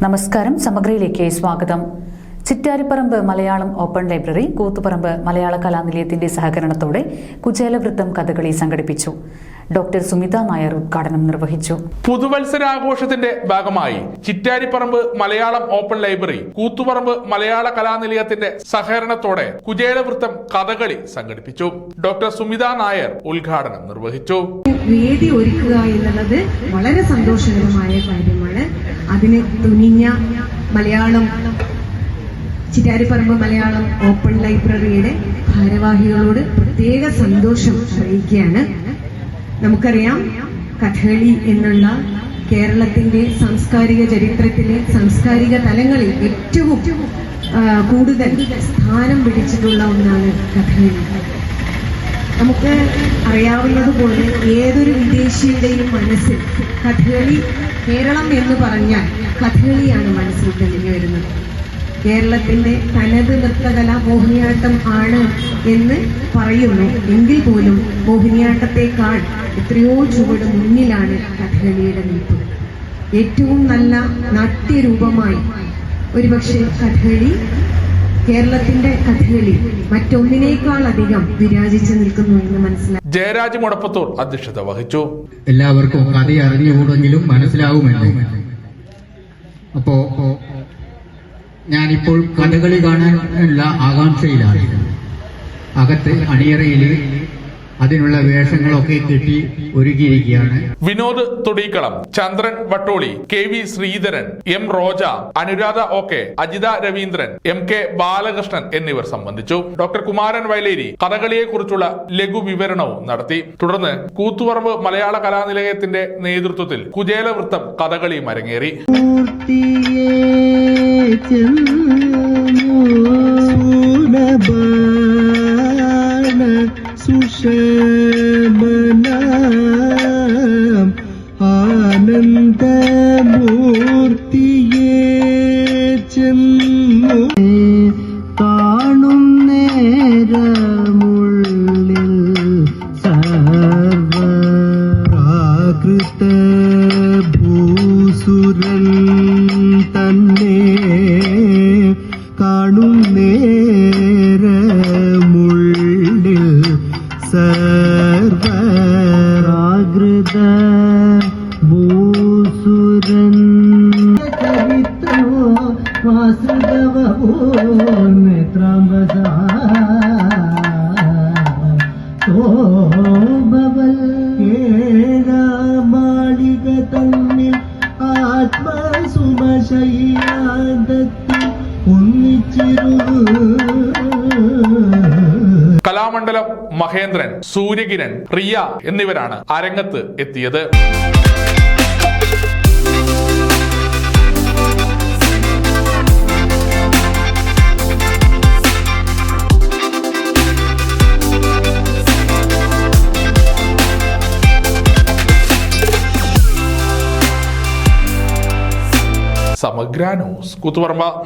നമസ്കാരം, സമഗ്രയിലേക്ക് സ്വാഗതം. Chittariparamba Malayalam open library Koothuparamba മലയാള കലാനിലയത്തിന്റെ സഹകരണത്തോടെ കുചേലവൃത്തം കഥകളി സംഘടിപ്പിച്ചു. ഡോക്ടർ സുമിത നായർ ഉദ്ഘാടനം നിർവഹിച്ചു. പുതുവത്സരാഘോഷത്തിന്റെ ഭാഗമായി ചിറ്റാരിപ്പറമ്പ് മലയാളം ഓപ്പൺ ലൈബ്രറി കൂത്തുപറമ്പ് മലയാള കലാനിലയത്തിന്റെ സഹകരണത്തോടെ കുചേലവൃത്തം കഥകളി സംഘടിപ്പിച്ചു. ഡോക്ടർ സുമിത നായർ ഉദ്ഘാടനം നിർവഹിച്ചു. വേദി ഒരുക്കുക എന്നുള്ളത് വളരെ സന്തോഷകരമായ കാര്യമാണ്. അതിന് തുനിഞ്ഞ മലയാളം ചിറ്റാരിപ്പറമ്പ് മലയാളം ഓപ്പൺ ലൈബ്രറിയുടെ ഭാരവാഹികളോട് പ്രത്യേക സന്തോഷം അറിയിക്കുകയാണ്. നമുക്കറിയാം, കഥകളി എന്നുള്ള കേരളത്തിന്റെ സാംസ്കാരിക ചരിത്രത്തിലെ സാംസ്കാരിക തലങ്ങളിൽ ഏറ്റവും കൂടുതൽ സ്ഥാനം പിടിച്ചിട്ടുള്ള ഒന്നാണ് കഥകളി. നമുക്ക് അറിയാവുന്നതുപോലെ ഏതൊരു വിദേശിയുടെയും മനസ്സിൽ കഥകളി, കേരളം എന്ന് പറഞ്ഞാൽ കഥകളിയാണ് മനസ്സിൽ തെളിഞ്ഞു വരുന്നത്. കേരളത്തിന്റെ തനത് നൃത്തകല മോഹിനിയാട്ടം ആണ് എന്ന് പറയുന്നു. എങ്കിൽ പോലും മോഹിനിയാട്ടത്തെക്കാൾ എത്രയോ ചുവട് മുന്നിലാണ് കഥകളിയുടെ നിൽപ്പ്. ഏറ്റവും നല്ല നാട്യരൂപമായി ഒരുപക്ഷെ കഥകളി, കേരളത്തിന്റെ കഥകളി മറ്റൊന്നിനേക്കാൾ അധികം വിരാജിച്ചു നിൽക്കുന്നു എന്ന് മനസ്സിലാക്കി. ജയരാജ് മുടപ്പത്തൂർ അധ്യക്ഷത വഹിച്ചു. എല്ലാവർക്കും കഥ അറിഞ്ഞുകൂടെങ്കിലും മനസ്സിലാവുമല്ലോ. അപ്പോ ഞാനിപ്പോൾ കഥകളി കാണാനുള്ള ആകാംക്ഷയിലാണ്. അകത്ത് അണിയറയിൽ അതിനുള്ള വേഷങ്ങളൊക്കെ കിട്ടി ഒരുക്കിയിരിക്കുകയാണ്. വിനോദ് തൊടിക്കളം, ചന്ദ്രൻ Vattoli, KV Sreedharan, M Roja, Anuradha OK, Ajitha Raveendran, MK Balakrishnan എന്നിവർ സംബന്ധിച്ചു. ഡോക്ടർ കുമാരൻ വയലേരി കഥകളിയെ കുറിച്ചുള്ള ലഘു വിവരണവും നടത്തി. തുടർന്ന് കൂത്തുപറമ്പ് മലയാള കലാനിലയത്തിന്റെ നേതൃത്വത്തിൽ കുചേലവൃത്തം കഥകളിയും അരങ്ങേറി. സുഷമനാം ആനന്ദമൂർത്തിയെ ചെന്നു കാണും നേരമുള്ളിൽ സർവപ്രാകൃത ഭൂസുരൻ തന്നെ കാണും നേരമുള്ളിൽ സർവപ്രാകൃത ഭൂസുരൻ കവിത്രോ വാസുദേവോ നേത്രംബസാബവൽ കേരമാളിക തന്നിൽ ആത്മസുമശയ്യാദത്തിൽ ഒന്നിച്ചിരു. കലാമണ്ഡലം മഹേന്ദ്രൻ, സൂര്യകിരൺ, റിയ എന്നിവരാണ് അരങ്ങത്ത് എത്തിയത്. സമഗ്ര ന്യൂസ് കൂത്തുപറമ്പ്.